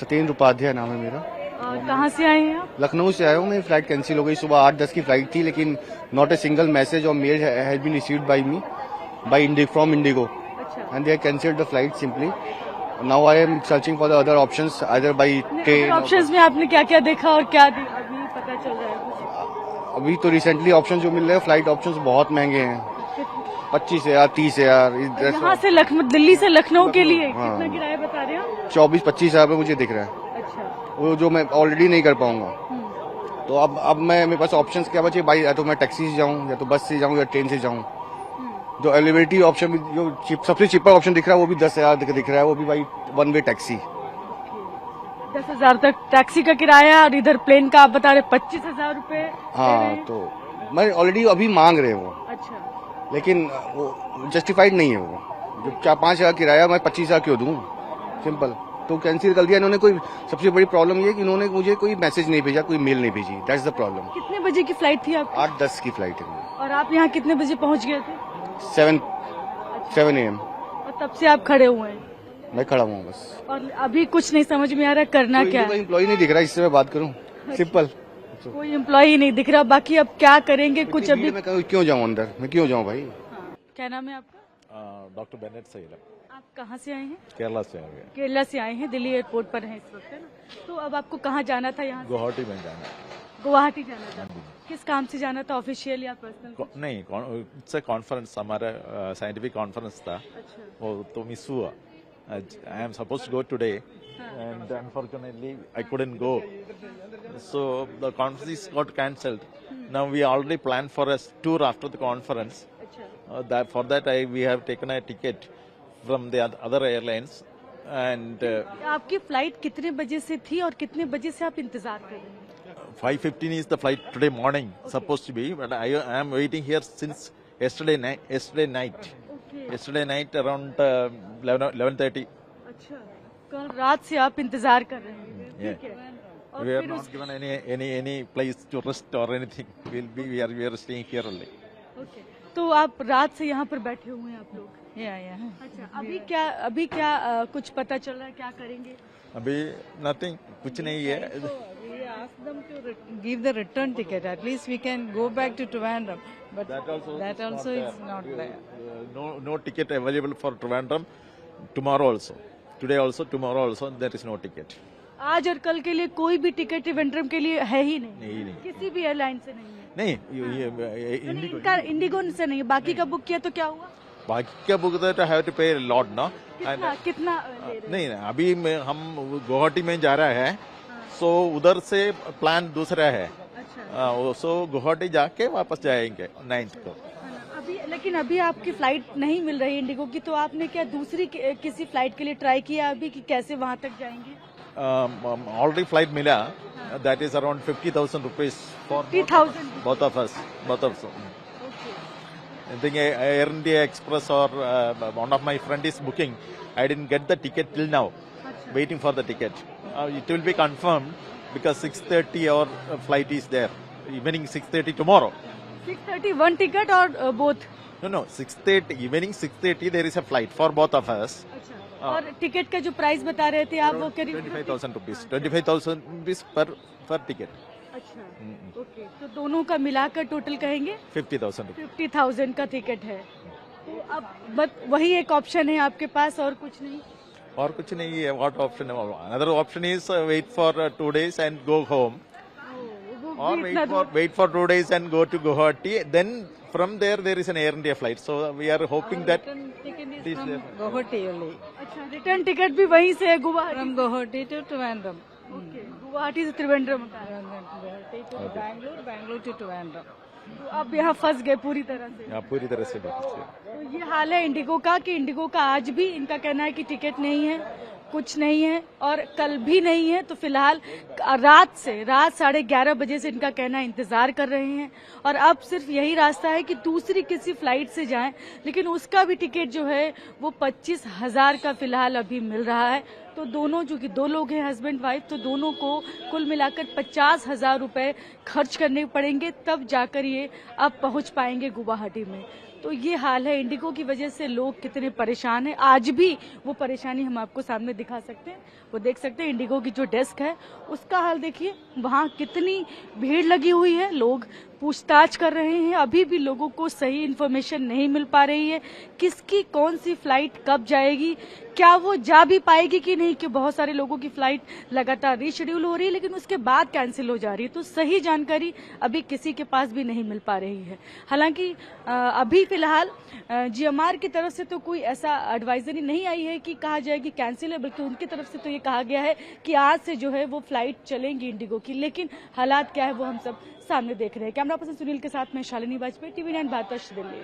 सत्येंद्र उपाध्याय नाम है मेरा। कहाँ से आए हैं आप? लखनऊ से आया हूँ। मेरी फ्लाइट कैंसिल हो गई। सुबह 8:10 की फ्लाइट थी, लेकिन नॉट ए सिंगल मैसेज और mail has been received by me by from IndiGo अच्छा, and they have cancelled the flight simply. Now I am searching for the other options either by train. Options में आपने क्या क्या देखा और क्या अभी पता चल रहा है कुछ? अभी तो रिसेंटली ऑप्शन जो मिल रहे हैं फ्लाइट ऑप्शंस बहुत महंगे हैं, 25,000 30,000। यहाँ से लखनऊ, दिल्ली से लखनऊ के लिए हाँ। कितना किराया बता रहे हो? 24-25,000 में मुझे दिख रहा है, अच्छा, वो जो मैं ऑलरेडी नहीं कर पाऊंगा। तो अब मेरे पास ऑप्शंस क्या बचे भाई? या तो मैं टैक्सी से जाऊं, या तो बस से जाऊं, या ट्रेन से जाऊं। जो अवेलेबिलिटी ऑप्शन जो सबसे चीपर ऑप्शन दिख रहा है वो भी 10,000 दिख रहा है, वो भी भाई वन वे टैक्सी। 10,000 तक टैक्सी का किराया, और इधर प्लेन का आप बता रहे 25,000 रुपए। हाँ, तो मैं ऑलरेडी अभी मांग रहे हैं वो, अच्छा, लेकिन वो जस्टिफाइड नहीं है। वो जो 4-5,000 किराया मैं 25,000 क्यों दूं? सिंपल। तो कैंसिल कर दिया इन्होंने। कोई सबसे बड़ी प्रॉब्लम ये है कि इन्होंने मुझे कोई मैसेज नहीं भेजा, कोई मेल नहीं भेजी। That's the problem. कितने बजे की फ्लाइट थी आपकी? 8:10 की फ्लाइट है। और आप यहाँ कितने बजे पहुँच गए थे? 7 AM और तब से आप खड़े हुए हैं मैं खड़ा हुआ हूँ बस। और अभी कुछ नहीं समझ में आ रहा करना क्या है? एम्प्लॉय नहीं दिख रहा, इससे मैं बात करूँ। सिंपल। कोई एम्प्लॉय नहीं दिख रहा। बाकी अब क्या करेंगे कुछ अभी? मैं क्यों जाऊँ अंदर? मैं क्यों जाऊँ भाई? क्या नाम है आपका? Doctor Bennett Syed. आप कहाँ से आए हैं? केरला से आ गए। केरला से आए हैं, दिल्ली एयरपोर्ट पर हैं इस वक्त, है ना? तो अब आपको कहाँ जाना था? यहाँ से? गुवाहाटी में जाना गुवाहाटी जाना था। किस काम से जाना था, ऑफिशियल या पर्सनल? नहीं, इट्स ए कॉन्फ्रेंस, हमारा साइंटिफिक कॉन्फ्रेंस था, अच्छा, वो तो मिस हुआ। I am suppose to go today and unfortunately I couldn't go, so the conference is got cancelled. Now we already planned for a tour after the conference. अच्छा, For that we have taken a ticket from the other airlines and आपकी flight कितने बजे से थी और कितने बजे से आप इंतजार कर रहे हैं? 5:15 is the flight today morning, supposed to be, but I am waiting here since yesterday night. Okay, Yesterday night around 11:30. अच्छा, कल रात से आप इंतजार कर रहे हैं। Yeah. ठीक है। और We are फिर not given any place to rest or anything. We are staying here only. Okay, तो आप रात से यहाँ पर बैठे हुए हैं आप लोग? अच्छा, अभी क्या कुछ पता चल रहा है, क्या करेंगे? अभी nothing, कुछ नहीं है। We asked them to give the return ticket. At least we can go back to Trivandrum. But That also is not there. No ticket available for Trivandrum tomorrow also. Today also, tomorrow also, there is no ticket. आज और कल के लिए कोई भी ticket Trivandrum के लिए है ही नहीं? नहीं। किसी भी एयरलाइन से नहीं है? नहीं, इंडिगो इंडिगो से नहीं है। बाकी का बुक किया तो क्या हुआ? बाकी का बुक तो हैव टू पे लॉट ना। कितना ले रहे नहीं, अभी हम गुवाहाटी में जा रहा है, सो उधर से प्लान दूसरा है। अच्छा, सो गुवाहाटी जाके वापस जाएंगे 9th को। लेकिन अभी आपकी फ्लाइट नहीं मिल रही इंडिगो की, तो आपने क्या दूसरी किसी फ्लाइट के लिए ट्राई किया अभी कि कैसे वहाँ तक जाएंगे? ऑलरेडी फ्लाइट मिला, that is around 50,000 rupees for 50,000 both of us. I think Air India Express or one of my friend is booking. I didn't get the ticket till now. Waiting for the ticket. It will be confirmed because 6:30 our flight is there. Evening 6:30 tomorrow. 6:30 one ticket or both? No, 6:30 evening 6:30 there is a flight for both of us. अच्छा, और ticket का जो price बता रहे थे आप वो करीब 25,000 rupees. 25,000 rupees per ticket. अच्छा, ओके, तो दोनों का मिलाकर टोटल कहेंगे 50,000 rupees. 50,000 का टिकट है। तो अब वही एक ऑप्शन है आपके पास और कुछ नहीं? और कुछ नहीं है। What option? Another option is wait for 2 days and go home, or wait for 2 days and go to Guwahati. Then from there is an Air India flight. So we are hoping that Return ticket this is from Guwahati only. अच्छा, return ticket भी वहीं से है Guwahati? From Guwahati to Trivandrum. Okay, Guwahati से त्रिवेंद्रम का है। Guwahati to Bangalore, Bangalore to Trivandrum. तो अब यहाँ फंस गए पूरी तरह से। यहाँ पूरी तरह से तो ये हाल है इंडिगो का कि इंडिगो का आज भी इनका कहना है कि टिकट नहीं है, कुछ नहीं है और कल भी नहीं है। तो फिलहाल रात 11:30 बजे से इनका कहना है इंतजार कर रहे हैं और अब सिर्फ यही रास्ता है कि दूसरी किसी फ्लाइट से जाएं, लेकिन उसका भी टिकट जो है वो 25,000 का फिलहाल अभी मिल रहा है। तो दोनों जो कि 2 लोग हैं हस्बैंड वाइफ, तो दोनों को कुल मिलाकर 50,000 रुपए खर्च करने पड़ेंगे, तब जाकर ये अब पहुंच पाएंगे गुवाहाटी में। तो ये हाल है। इंडिगो की वजह से लोग कितने परेशान हैं, आज भी वो परेशानी हम आपको सामने दिखा सकते हैं। वो देख सकते हैं इंडिगो की जो डेस्क है उसका हाल देखिए, वहाँ कितनी भीड़ लगी हुई है, लोग पूछताछ कर रहे हैं। अभी भी लोगों को सही इन्फॉर्मेशन नहीं मिल पा रही है, किसकी कौन सी फ्लाइट कब जाएगी, क्या वो जा भी पाएगी कि नहीं, कि बहुत सारे लोगों की फ्लाइट लगातार रीशेड्यूल हो रही है लेकिन उसके बाद कैंसिल हो जा रही है। तो सही जानकारी अभी किसी के पास भी नहीं मिल पा रही है। हालांकि अभी फिलहाल जीएमआर की तरफ से तो कोई ऐसा एडवाइजरी नहीं आई है कि कहा जाए कि कैंसिल है, बल्कि उनकी तरफ से तो ये कहा गया है कि आज से जो है वो फ्लाइट चलेंगी इंडिगो की। लेकिन हालात क्या है वो हम सब सामने देख रहे हैं। कैमरा पर्सन सुनील के साथ में शालिनी वाजपेयी, TV9 भारतवर्ष, दिल्ली।